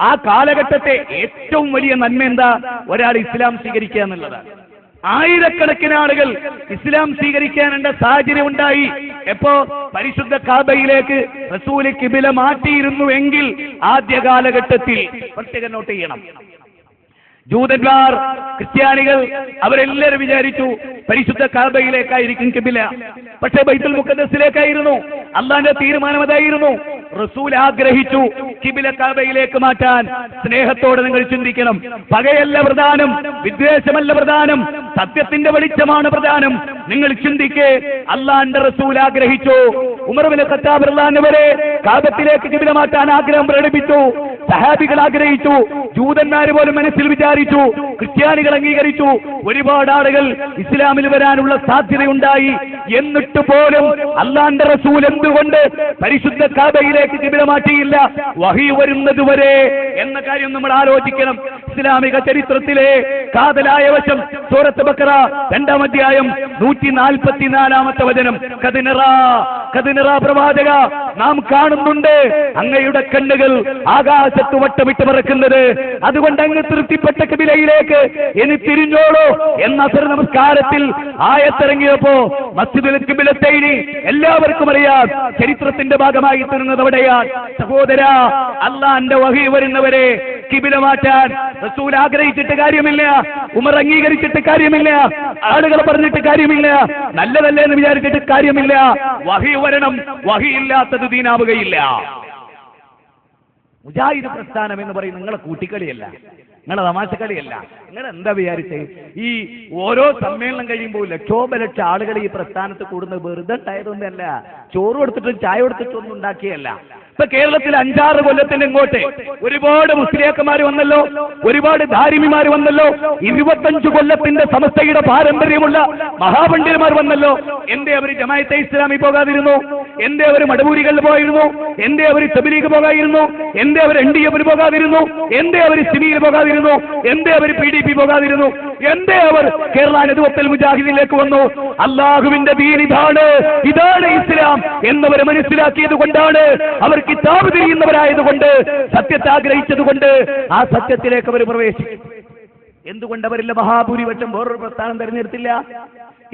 ആ കാലഘട്ടത്തെ ഏറ്റവും വലിയ നന്മ എന്താ? ഒരാൾ ഇസ്ലാം സ്വീകരിക്കുക എന്നുള്ളതാണ്. ആയിരക്കണക്കിന് ആളുകൾ ഇസ്ലാം സ്വീകരിക്കാനുള്ള സാഹചര്യം ഉണ്ടായി. എപ്പോ? പരിശുദ്ധ കാബയിലേക്ക് റസൂല് ഖിബില മാറ്റിയിരുന്നുവെങ്കിൽ ആദ്യ കാലഘട്ടത്തിൽ പ്രത്യേകം നോട്ട് ചെയ്യണം. ജൂതന്മാർ, ക്രിസ്ത്യാനികൾ അവരെല്ലാവരും വിചാരിച്ചു പരിശുദ്ധ കാബയിലേക്കായിരിക്കും ഖിബില. പക്ഷേ ബൈത്തുൽ മുഖദ്ദസിലേക്കായിരുന്നു. അള്ളാന്റെ തീരുമാനം അതായിരുന്നു. റസൂൽ ആഗ്രഹിച്ചു ഖിബില കാബയിലേക്ക് മാറ്റാൻ. സ്നേഹത്തോടെ നിങ്ങൾ ചിന്തിക്കണം. പകയല്ല പ്രധാനം, വിദ്വേഷമല്ല പ്രധാനം, സത്യത്തിന്റെ വെളിച്ചമാണ് പ്രധാനം. നിങ്ങൾ ചിന്തിക്കേ, അള്ളാന്റെ റസൂൽ ആഗ്രഹിച്ചു. ഉമർ ഇബ്നു ഖത്താബ് റളിയല്ലാഹു വരെ കാബത്തിലേക്ക് ഖിബില മാറ്റാൻ ആഗ്രഹം പ്രകടിപ്പിച്ചു. സഹാബികൾ ആഗ്രഹിച്ചു, ജൂതന്മാർ പോലും മനസ്സിൽ വിചാരിച്ചു, ക്രിസ്ത്യാനികൾ അംഗീകരിച്ചു, ഒരുപാട് ആളുകൾ ഇസ്ലാമിൽ വരാനുള്ള സാധ്യതയുണ്ടായി. എന്നിട്ട് പോലും അള്ളാന്റെ റസൂൽ എന്തുകൊണ്ട് പരിശുദ്ധ കാബയിലേക്ക് ഖിബില മാറ്റിയില്ല? വഹി വരുന്നത് വരെ എന്ന കാര്യം നമ്മൾ ആലോചിക്കണം. ഇസ്ലാമിക ചരിത്രത്തിലെ കാതലായ വശം സൂറത്ത് ബഖറ 2-ാം അധ്യായം 144-ാമത്തെ വചനം. കദിനറ പ്രവാചക, നാം കാണുന്നുണ്ട് അങ്ങയുടെ കണ്ണുകൾ ആകാശത്ത് വട്ടമിട്ട് പറക്കുന്നത്. അതുകൊണ്ട് അങ്ങ് തൃപ്തിപ്പെട്ട ഖിബിലയിലേക്ക് ഇനി തിരിഞ്ഞോളൂ എന്ന അസർ നമസ്കാരത്തിൽ ആയത്തിറങ്ങിയപ്പോ മസ്ജിദുൽ ഖിബിലത്തൈനി എല്ലാവർക്കും അറിയാം ചരിത്രത്തിന്റെ ഭാഗമായി തീർന്നത് അവിടെയാണ്. സഹോദര, അള്ളാന്റെ വഹി വരുന്നവരെ ഖിബില മാറ്റാൻ റസൂൽ ആഗ്രഹിച്ചിട്ട് കാര്യമില്ല, ഉമർ അംഗീകരിച്ചിട്ട് കാര്യമില്ല, ആളുകൾ പറഞ്ഞിട്ട് കാര്യമില്ല, നല്ലതല്ലേ എന്ന് വിചാരിച്ചിട്ട് കാര്യമില്ല. വഹി വരണം. വഹിയില്ലാത്തത് ദീനാവുകയില്ല. മുജാഹിദ് പ്രസ്ഥാനം എന്ന് പറയുന്നത് നിങ്ങളെ കൂട്ടിക്കളിയല്ല, നിങ്ങളെ തമാശക്കളിയല്ല. നിങ്ങൾ എന്താ വിചാരിച്ചേ? ഈ ഓരോ സമ്മേളനം കഴിയുമ്പോൾ ലക്ഷോപലക്ഷം ആളുകൾ ഈ പ്രസ്ഥാനത്ത് കൂടുന്നത് വെറുതെ ഉണ്ടായതൊന്നല്ല, ചോറ് കൊടുത്തിട്ടും ചായ കൊടുത്തിട്ടൊന്നും ഉണ്ടാക്കിയല്ല. ഇപ്പൊ കേരളത്തിൽ 5-6 കൊല്ലത്തിന് ഇങ്ങോട്ട് ഒരുപാട് മുസ്ലിയാക്കന്മാർ വന്നല്ലോ, ഒരുപാട് ധാരിമിമാർ വന്നല്ലോ, 25 കൊല്ലത്തിന്റെ സമസ്തയുടെ പാരമ്പര്യമുള്ള മഹാപണ്ഡിതന്മാർ വന്നല്ലോ. എന്തേ അവർ ജമാഅത്തെ ഇസ്ലാമി പോകാതിരുന്നു? എന്തേ അവർ മടവൂരികളിൽ പോയിരുന്നു? എന്തേ അവർ തബ്ലീഗ് പോകാതിരുന്നു? എന്തേ അവർ NDF പോകാതിരുന്നു? എന്തേ അവർ സിമിയിൽ പോകാതിരുന്നു? എന്തേ അവർ PDP പോകാതിരുന്നു? എന്തേ അവർ കേരള നദുവത്തുൽ മുജാഹിദിലേക്ക് വന്നു? അള്ളാഹുവിന്റെ ദീൻ ഇതാണ് ഇസ്ലാം എന്നവർ മനസ്സിലാക്കിയത് കൊണ്ടാണ്. അവർ കിതാബ് തിരിയുന്നവരായതുകൊണ്ട്, സത്യത്തെ ആഗ്രഹിച്ചതുകൊണ്ട് ആ സത്യത്തിലേക്ക് അവർ പ്രവേശിച്ചു. എന്തുകൊണ്ട് അവരില്ല മഹാഭൂരിപക്ഷം വേറൊരു പ്രസ്ഥാനം തെരഞ്ഞെടുത്തില്ല?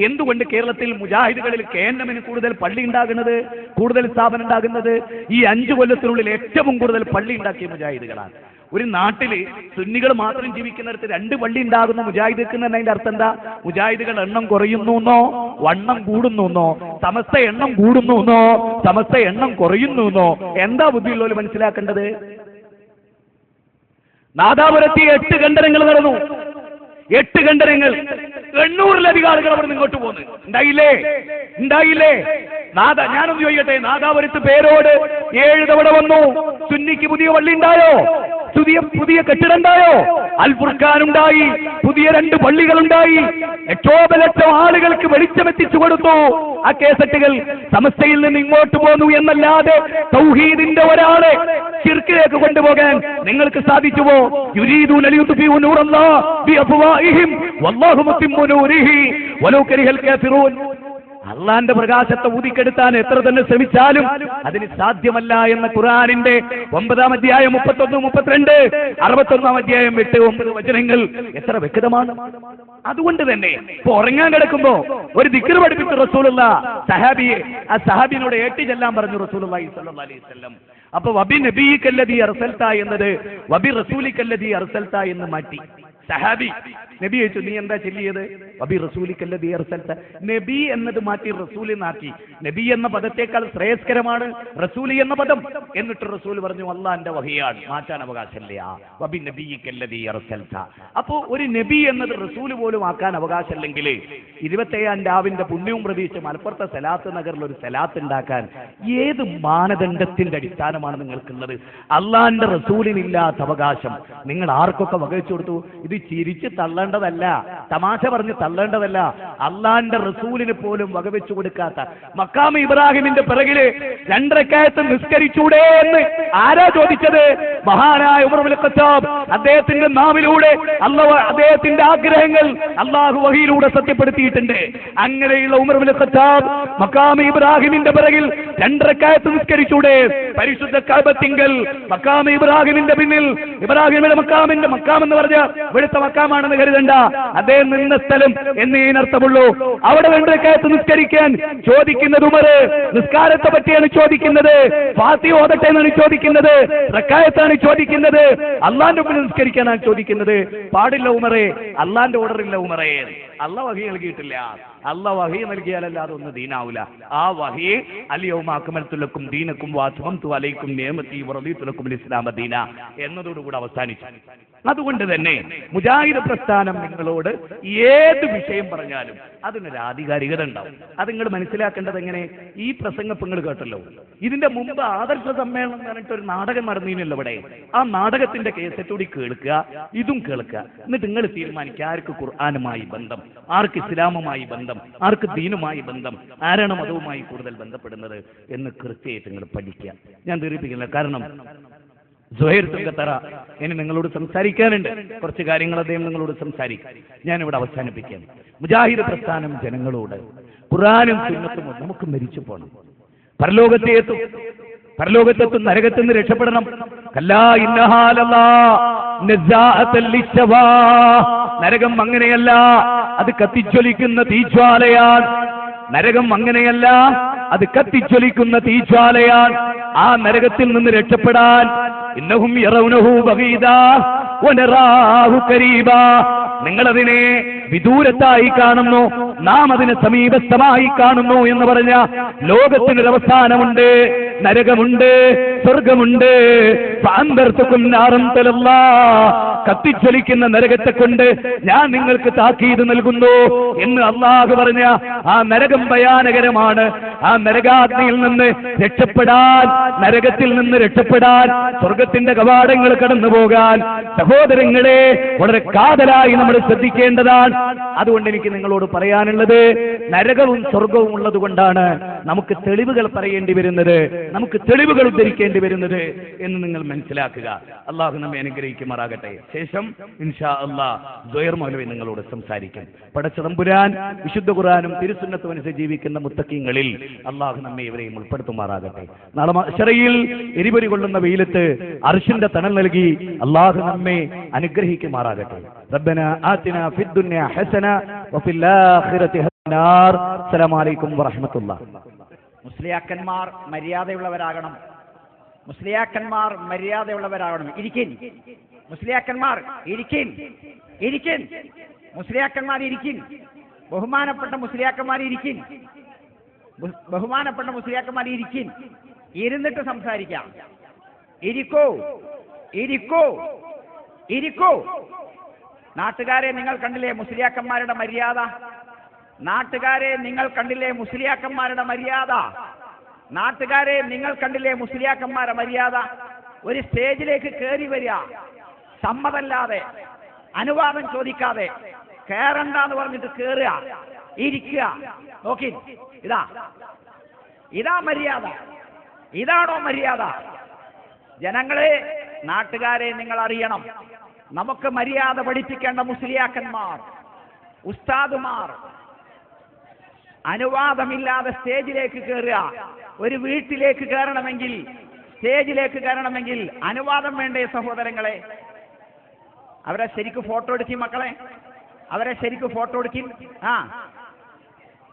എന്തുകൊണ്ട് കേരളത്തിൽ മുജാഹിദുകളിൽ KNM കൂടുതൽ പള്ളി ഉണ്ടാകുന്നത്, കൂടുതൽ സ്ഥാപനം ഉണ്ടാകുന്നത്? ഈ 5 കൊല്ലത്തിനുള്ളിൽ ഏറ്റവും കൂടുതൽ പള്ളി ഉണ്ടാക്കിയ മുജാഹിദുകളാണ്. ഒരു നാട്ടില് സുന്നികൾ മാത്രം ജീവിക്കുന്നിടത്ത് 2 പള്ളി ഉണ്ടാകുന്ന മുജാഹിദ് എന്നതിന്റെ അർത്ഥം എന്താ? മുജാഹിദുകൾ എണ്ണം കുറയുന്നോ വണ്ണം കൂടുന്നോ? സമസ്ത എണ്ണം കൂടുന്നോ സമസ്ത എണ്ണം കുറയുന്നോ? എന്താ ബുദ്ധിയുള്ളവർ മനസ്സിലാക്കേണ്ടത്? നാദാപുരത്തി 8 ഖണ്ഡനങ്ങൾ നടന്നു. 8 ഖണ്ഡനങ്ങൾ, 800-ലധികം ആളുകൾ അവിടെ ഇങ്ങോട്ട് പോന്നു. ഉണ്ടായില്ലേ? ഞാനൊന്ന് ചോദിക്കട്ടെ, നാദാപുരത്ത് പേരോട് 7 തവണ വന്നു. സുന്നിക്ക് പുതിയ പള്ളി ഉണ്ടായോ? പുതിയ കെട്ടിടം ഉണ്ടായോ? അൽ ഫുർഖാൻ ഉണ്ടായി, പുതിയ 2 പള്ളികളുണ്ടായി. ലക്ഷോപലക്ഷം ആളുകൾക്ക് വെളിച്ചമെത്തിച്ചു കൊടുത്തു. ആ കേസറ്റുകൾ സമസ്തയിൽ നിന്ന് ഇങ്ങോട്ട് പോന്നു എന്നല്ലാതെ തൗഹീദിന്റെ ഒരാളെ ശിർക്കിലേക്ക് കൊണ്ടുപോകാൻ നിങ്ങൾക്ക് സാധിച്ചുവോ? യുരീദൂന ലിയുത്ഫിഉ നൂറല്ലാഹി ബിഅഫ്വാഹിഹിം വല്ലാഹു മുത്തിമ്മു നൂരിഹി വലൗ കരിഹൽ കാഫിറൂൻ. അള്ളാന്റെ പ്രകാശത്തെ ഊതിക്കെടുത്താൻ എത്ര തന്നെ ശ്രമിച്ചാലും അതിന് സാധ്യമല്ല എന്ന ഖുർആനിന്റെ 9-ാം അധ്യായം 31, 32, 61-ാം അധ്യായം 8, 9 വചനങ്ങൾ എത്ര വ്യക്തമാണ്. അതുകൊണ്ട് തന്നെ ഇപ്പൊ ഉറങ്ങാൻ കിടക്കുമ്പോ ഒരു ദിക്ർ പഠിപ്പിച്ചു റസൂലുള്ളാഹി ആ സഹാബിനോട് ചെല്ലാൻ പറഞ്ഞു റസൂലുള്ളാഹി സ്വല്ലല്ലാഹു അലൈഹി വസല്ലം. അപ്പൊ വബി നബിയിക്കല്ലദീ അർസൽത എന്നത് വബി റസൂലിക്കല്ലദീ അർസൽത എന്ന് മാറ്റി. സഹാബി നബി ചോദിച്ചു, നീ എന്താ ചൊല്ലിയത്? വബി റസൂലിക്കല്ലദീ അർസൽത. നബി എന്നത് മാറ്റി റസൂൽ എന്നാക്കി. നബി എന്ന പദത്തേക്കാൾ ശ്രേയസ്കരമാണ് റസൂലി എന്ന പദം. എന്നിട്ട് റസൂൽ പറഞ്ഞു, അള്ളാന്റെ വഹിയാണ്, മാറ്റാൻ അവകാശമില്ല. വബി നബിയിക്കല്ലദീ അർസൽത. അപ്പോ ഒരു നബി എന്നത് റസൂൽ പോലും ആക്കാൻ അവകാശമില്ലെങ്കിൽ 27-ാം രാവിന്റെ പുണ്യവും പ്രതീക്ഷിച്ച് മലപ്പുറത്തെ സലാത്ത് നഗറിൽ ഒരു സലാത്ത് ഉണ്ടാക്കാൻ ഏത് മാനദണ്ഡത്തിന്റെ അടിസ്ഥാനമാണ് നിങ്ങൾക്കുള്ളത്? അള്ളാന്റെ റസൂലിനില്ലാത്ത അവകാശം നിങ്ങൾ ആർക്കൊക്കെ വകവെച്ചു കൊടുത്തു? ഇത് ചിരിച്ച് തള്ളേണ്ടതല്ല, തമാശ പറഞ്ഞ് തള്ളേണ്ടതല്ല. അള്ളാന്റെ റസൂലിന് പോലും വകവെച്ചു കൊടുക്കാത്ത മഖാം ഇബ്രാഹിമിന്റെ പിറകില് 2 റക്അത്ത് നിസ്കരിച്ചൂടെ എന്ന് ആരാ ചോദിച്ചത്? മഹാനായ ഉമർ ഇബ്നു ഖത്താബ്. അദ്ദേഹത്തിന്റെ നാവിലൂടെ അദ്ദേഹത്തിന്റെ ആഗ്രഹങ്ങൾ അള്ളാഹു വഹിയിലൂടെ സത്യപ്പെടുത്തിയിട്ടുണ്ട്. അങ്ങനെയുള്ള ഉമർ ഇബ്നു ഖത്താബ് മഖാം ഇബ്രാഹിമിന്റെ പിറകിൽ 2 റക്അത്ത് നിസ്കരിച്ചൂടെ? പരിശുദ്ധ കഅബത്തിങ്കൽ മഖാം ഇബ്രാഹിമിന്റെ പിന്നിൽ, ഇബ്രാഹിമിന്റെ മക്കാം എന്ന് പറഞ്ഞ ഇവിടുത്തെ മക്കാമാണെന്ന് കരുതണ്ട, അദ്ദേഹം നിന്ന സ്ഥലം എന്നതിനർത്ഥമുള്ളൂ. അവിടെ 2 റക്അത്ത് നിസ്കരിക്കാൻ ചോദിക്കുന്നത് ഉമർ നിസ്കാരത്തെ പറ്റിയാണ് ചോദിക്കുന്നത്, ഫാത്തിഹ ഓതട്ടെ എന്നാണ് ചോദിക്കുന്നത്, റക്അത്താണ് ചോദിക്കുന്നത്, അള്ളാന്റെ മുമ്പിൽ നിസ്കരിക്കാനാണ് ചോദിക്കുന്നത്. പാടില്ല ഉമറേ, അള്ളാന്റെ ഓർഡറില്ല ഉമറേ. അള്ളാഹ് വഹി നൽകിയിട്ടില്ല. അള്ളാഹ് വഹി നൽകിയാലല്ലാതെ ഒന്ന് ദീനാവൂല. ആ വഹി അൽയൗമ അക്മൽതു ലക്കും ദീനക്കും വഅത്മംതു അലൈക്കും നിഅമതി വറദീതു ലക്കും ഇസ്ലാമ ദീന എന്നതോടുകൂടി അവസാനിച്ചു. അതുകൊണ്ട് തന്നെ മുജാഹിദ് പ്രസ്ഥാനം നിങ്ങളോട് ഏത് വിഷയം പറഞ്ഞാലും അതിനൊരു ആധികാരികത ഉണ്ടാവും. അത് നിങ്ങൾ മനസ്സിലാക്കേണ്ടത് എങ്ങനെ? ഈ പ്രസംഗം നിങ്ങൾ കേട്ടല്ലോ, ഇതിന്റെ മുമ്പ് ആദർശ സമ്മേളനം എന്ന് പറഞ്ഞിട്ട് ഒരു നാടകം നടന്നില്ലല്ലോ ഇവിടെ. ആ നാടകത്തിന്റെ കേസറ്റൂടി കേൾക്കുക, ഇതും കേൾക്കുക. എന്നിട്ട് നിങ്ങൾ തീരുമാനിക്കുക ആർക്ക് ഖുർആനുമായി ബന്ധം, ആർക്ക് ഇസ്ലാമുമായി ബന്ധം, ആർക്ക് ദീനുമായി ബന്ധം, ആരാണ് മതവുമായി കൂടുതൽ ബന്ധപ്പെടുന്നത് എന്ന് കൃത്യമായിട്ട് നിങ്ങൾ പഠിക്കുക. ഞാൻ ദീർഘിപ്പിക്കില്ല, കാരണം സുഹൈർ തുങ്കത്തറ ഇനി നിങ്ങളോട് സംസാരിക്കാനുണ്ട്. കുറച്ച് കാര്യങ്ങൾ അദ്ദേഹം നിങ്ങളോട് സംസാരിക്കും. ഞാനിവിടെ അവസാനിപ്പിക്കാം. മുജാഹിദ് പ്രസ്ഥാനം ജനങ്ങളോട് ഖുർആനും സുന്നത്തും നമുക്ക് മരിച്ചു പോകണം, പരലോകത്തെത്തും, നരകത്തിൽ നിന്ന് രക്ഷപ്പെടണം. നരകം അങ്ങനെയല്ല, അത് കത്തിജ്വലിക്കുന്ന തീജ്വാലയാണ്. നരകം അങ്ങനെയല്ല, അത് കത്തിജ്വലിക്കുന്ന തീജ്വാലയാണ്. ആ നരകത്തിൽ നിന്ന് രക്ഷപ്പെടാൻ ഇന്നഹും യറൗനഹു ബഗീദാ വനറാഹു ഖരീബാ, നിങ്ങളതിനെ വിദൂരത്തായി കാണുന്നു, നാം അതിനെ സമീപസ്ഥമായി കാണുന്നു എന്ന് പറഞ്ഞ ലോകത്തിനൊരവസാനമുണ്ട്, നരകമുണ്ട്, സ്വർഗമുണ്ട്. കത്തിജ്വലിക്കുന്ന നരകത്തെ കൊണ്ട് ഞാൻ നിങ്ങൾക്ക് താക്കീത് നൽകുന്നു എന്ന് അള്ളാഹു പറഞ്ഞ ആ നരകം ഭയാനകരമാണ്. ആ നരകാഗ്നിയിൽ നിന്ന് രക്ഷപ്പെടാൻ, നരകത്തിൽ നിന്ന് രക്ഷപ്പെടാൻ, സ്വർഗത്തിന്റെ കവാടങ്ങൾ കടന്നു പോകാൻ സഹോദരങ്ങളെ വളരെ കാതലായി നമ്മൾ ശ്രദ്ധിക്കേണ്ടതാണ്. അതുകൊണ്ട് എനിക്ക് നിങ്ങളോട് പറയാനുള്ളത്, നരകവും സ്വർഗവും ഉള്ളത് കൊണ്ടാണ് നമുക്ക് തെളിവുകൾ പറയേണ്ടി വരുന്നത്, നമുക്ക് തെളിവുകൾ ഉദ്ധരിക്കേണ്ടി വരുന്നത് എന്ന് നിങ്ങൾ മനസ്സിലാക്കുക. അള്ളാഹു നമ്മെ അനുഗ്രഹിക്കുമാറാകട്ടെ. ശേഷം ഇൻഷാ അള്ളാഹ് സുഹൈർ മൗലവി നിങ്ങളോട് സംസാരിക്കും. പടച്ച തമ്പുരാൻ വിശുദ്ധ ഖുർആനും തിരുസുന്നത്തും അനുസരിച്ച് ജീവിക്കുന്ന മുത്തഖീങ്ങളിൽ അള്ളാഹു നമ്മെ ഇവരെയും ഉൾപ്പെടുത്തുമാറാകട്ടെ. നാളെ മഹ്ശറയിൽ എരിപൊരി കൊള്ളുന്ന വെയിലത്ത് അർശിന്റെ തണൽ നൽകി അള്ളാഹു നമ്മെ അനുഗ്രഹിക്കുമാറാകട്ടെ. റബ്ബനാ ആതിനാ ഫിദ്ദുനിയ ഹസന വഫിൽ ആഖിറതി ഹസന. അസ്സലാമു അലൈക്കും വറഹ്മത്തുള്ളാഹി. മുസ്ലിയാക്കന്മാർ മര്യാദയുള്ളവരാകണം, മുസ്ലിയാക്കന്മാർ മര്യാദയുള്ളവരാകണം. ഇരിക്കിൻ മുസ്ലിയാക്കന്മാർ, ഇരിക്കിൻ, ഇരിക്കിൻ മുസ്ലിയാക്കന്മാർ, ഇരിക്കിൻ. ബഹുമാനപ്പെട്ട മുസ്ലിയാക്കന്മാർ ഇരിക്കിൻ, ബഹുമാനപ്പെട്ട മുസ്ലിയാക്കന്മാർ ഇരിക്കിൻ. ഇരുന്നിട്ട് സംസാരിക്കാം. ഇരിക്കൂ, ഇരിക്കൂ, ഇരിക്കൂ. നാട്ടുകാരെ നിങ്ങൾ കണ്ടില്ലേ മുസ്ലിയാക്കന്മാരുടെ മര്യാദ? നാട്ടുകാരെ നിങ്ങൾ കണ്ടില്ലേ മുസ്ലിയാക്കന്മാരുടെ മര്യാദ? നാട്ടുകാരെ നിങ്ങൾ കണ്ടില്ലേ മുസ്ലിയാക്കന്മാരുടെ മര്യാദ? ഒരു സ്റ്റേജിലേക്ക് കയറി വരിക, സമ്മതല്ലാതെ, അനുവാദം ചോദിക്കാതെ, കയറണ്ടെന്ന് പറഞ്ഞിട്ട് കയറുക, ഇരിക്കുക. നോക്കി, ഇതാ മര്യാദ? ഇതാണോ മര്യാദ? ജനങ്ങളെ, നാട്ടുകാരെ നിങ്ങൾ അറിയണം, നമുക്ക് മര്യാദ പഠിപ്പിക്കേണ്ട മുസ്ലിയാക്കന്മാർ, ഉസ്താദുമാർ അനുവാദമില്ലാതെ സ്റ്റേജിലേക്ക് കയറുക. ഒരു വീട്ടിലേക്ക് കയറണമെങ്കിൽ, സ്റ്റേജിലേക്ക് കയറണമെങ്കിൽ അനുവാദം വേണ്ടേ സഹോദരങ്ങളെ? അവരെ ശരിക്കും ഫോട്ടോ എടുക്കും മക്കളെ, അവരെ ശരിക്കും ഫോട്ടോ എടുക്കും.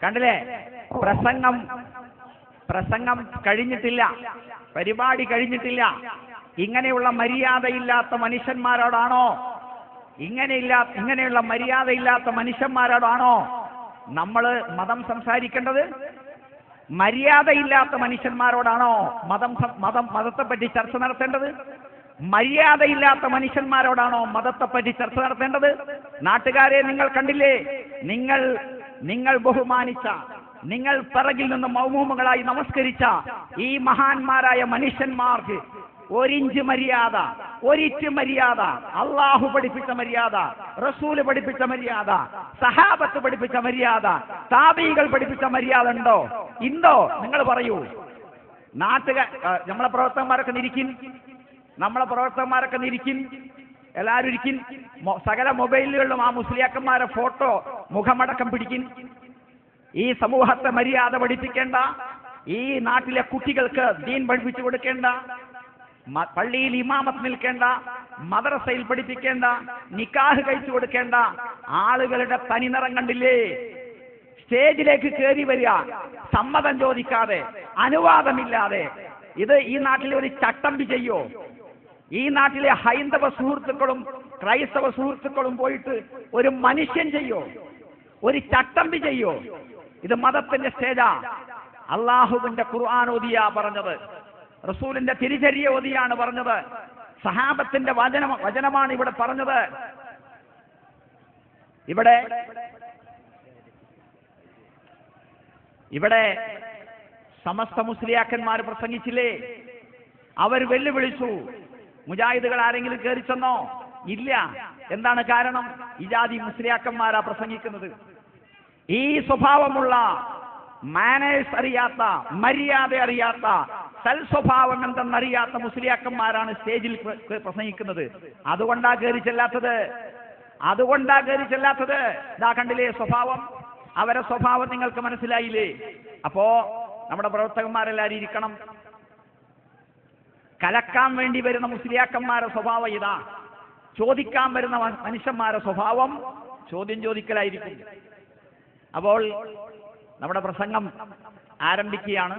കണ്ടില്ലേ, പ്രസംഗം കഴിഞ്ഞിട്ടില്ല, പരിപാടി കഴിഞ്ഞിട്ടില്ല. ഇങ്ങനെയുള്ള മര്യാദയില്ലാത്ത മനുഷ്യന്മാരോടാണോ, ഇങ്ങനെയുള്ള മര്യാദയില്ലാത്ത മനുഷ്യന്മാരോടാണോ നമ്മൾ മതം സംസാരിക്കേണ്ടത്? മര്യാദയില്ലാത്ത മനുഷ്യന്മാരോടാണോ മതത്തെപ്പറ്റി ചർച്ച നടത്തേണ്ടത്? മര്യാദയില്ലാത്ത മനുഷ്യന്മാരോടാണോ മതത്തെപ്പറ്റി ചർച്ച നടത്തേണ്ടത്? നാട്ടുകാരെ നിങ്ങൾ കണ്ടില്ലേ, നിങ്ങൾ ബഹുമാനിച്ച, നിങ്ങൾ പിറകിൽ നിന്ന് മൗമൂമുകളായി നമസ്കരിച്ച ഈ മഹാന്മാരായ മനുഷ്യന്മാർക്ക് ഒരിഞ്ച് മര്യാദ, ഒരിറ്റ് മര്യാദ, അള്ളാഹു പഠിപ്പിച്ച മര്യാദ, റസൂല് പഠിപ്പിച്ച മര്യാദ, സഹാബത്ത് പഠിപ്പിച്ച മര്യാദ, താബീകൾ പഠിപ്പിച്ച മര്യാദ ഉണ്ടോ? ഇണ്ടോ? നിങ്ങൾ പറയൂ. നമ്മളെ പ്രവർത്തകന്മാരൊക്കെ നിരിക്കും, എല്ലാവരും ഇരിക്കും. സകല മൊബൈലുകളിലും ആ മുസ്ലിയാക്കന്മാരെ ഫോട്ടോ മുഖമടക്കം പിടിക്കും. ഈ സമൂഹത്തെ മര്യാദ പഠിപ്പിക്കേണ്ട, ഈ നാട്ടിലെ കുട്ടികൾക്ക് ദീൻ പഠിപ്പിച്ചു കൊടുക്കേണ്ട, പള്ളിയിൽ ഇമാമത്ത് നിൽക്കേണ്ട, മദ്രസയിൽ പഠിപ്പിക്കേണ്ട, നിക്കാഹ് കഴിച്ചു കൊടുക്കേണ്ട ആളുകളുടെ തനിനിറം കണ്ടില്ലേ? സ്റ്റേജിലേക്ക് കയറി വരിക സമ്മതം ചോദിക്കാതെ, അനുവാദമില്ലാതെ. ഇത് ഈ നാട്ടിലെ ഒരു ചട്ടമ്പി ചെയ്യോ? ഈ നാട്ടിലെ ഹൈന്ദവ സുഹൃത്തുക്കളും ക്രൈസ്തവ സുഹൃത്തുക്കളും പോയിട്ട് ഒരു മനുഷ്യൻ ചെയ്യോ? ഒരു ചട്ടമ്പി ചെയ്യോ? ഇത് മതത്തിന്റെ സ്റ്റേജാ. അള്ളാഹുവിന്റെ ഖുർആൻ ഓതിയാ പറഞ്ഞത്, റസൂലിന്റെ തിരിചര്യ ഓതിയാണ് പറഞ്ഞത്, സഹാബത്തിന്റെ വചനമാണ് ഇവിടെ പറഞ്ഞത്. ഇവിടെ സമസ്ത മുസ്ലിയാക്കന്മാർ പ്രസംഗിച്ചില്ലേ? അവർ വെല്ലുവിളിച്ചു. മുജാഹിദുകൾ ആരെങ്കിലും കയറി ചെന്നോ? ഇല്ല. എന്താണ് കാരണം? ഈ ജാതി മുസ്ലിയാക്കന്മാരാ പ്രസംഗിക്കുന്നത്. ഈ സ്വഭാവമുള്ള, മാനേഴ്സ് അറിയാത്ത, മര്യാദ അറിയാത്ത, സൽസ്വഭാവം എന്തെന്നറിയാത്ത മുസ്ലിയാക്കന്മാരാണ് സ്റ്റേജിൽ പ്രസംഗിക്കുന്നത്. അതുകൊണ്ടാ കയറി ചെല്ലാത്തത്. ഇതാ കണ്ടില്ലേ സ്വഭാവം? അവരെ സ്വഭാവം നിങ്ങൾക്ക് മനസ്സിലായില്ലേ? അപ്പോ നമ്മുടെ പ്രവർത്തകന്മാരെല്ലാവരും ഇരിക്കണം. കലക്കാൻ വേണ്ടി വരുന്ന മുസ്ലിയാക്കന്മാരുടെ സ്വഭാവം ഇതാ. ചോദിക്കാൻ വരുന്ന മനുഷ്യന്മാരുടെ സ്വഭാവം ചോദ്യം ചോദിക്കലായിരിക്കും. അപ്പോൾ നമ്മുടെ പ്രസംഗം ആരംഭിക്കുകയാണ്.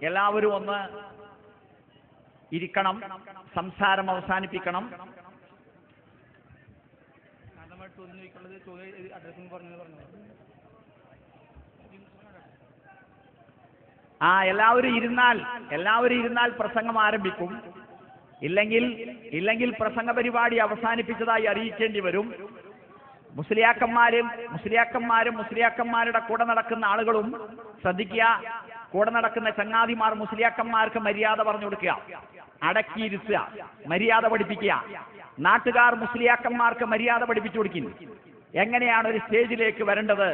എല്ലാവരും ഒന്ന് ഇരിക്കണം, സംസാരം അവസാനിപ്പിക്കണം. എല്ലാവരും ഇരുന്നാൽ പ്രസംഗം ആരംഭിക്കും. ഇല്ലെങ്കിൽ പ്രസംഗ പരിപാടി അവസാനിപ്പിച്ചതായി അറിയിക്കേണ്ടി വരും. മുസ്ലിയാക്കന്മാരും മുസ്ലിയാക്കന്മാരുടെ കൂടെ നടക്കുന്ന ആളുകളും ശ്രദ്ധിക്കുക. കൂടെ നടക്കുന്ന ചങ്ങാതിമാർ മുസ്ലിയാക്കന്മാർക്ക് മര്യാദ പറഞ്ഞു കൊടുക്കുക, അടക്കിയിരുത്തുക, മര്യാദ പഠിപ്പിക്കുക. നാട്ടുകാർ മുസ്ലിയാക്കന്മാർക്ക് മര്യാദ പഠിപ്പിച്ചു കൊടുക്കുന്നു. എങ്ങനെയാണ് ഒരു സ്റ്റേജിലേക്ക് വരേണ്ടത്,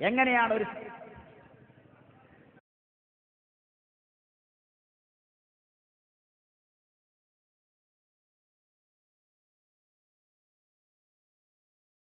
എങ്ങനെയാണ് ഒരു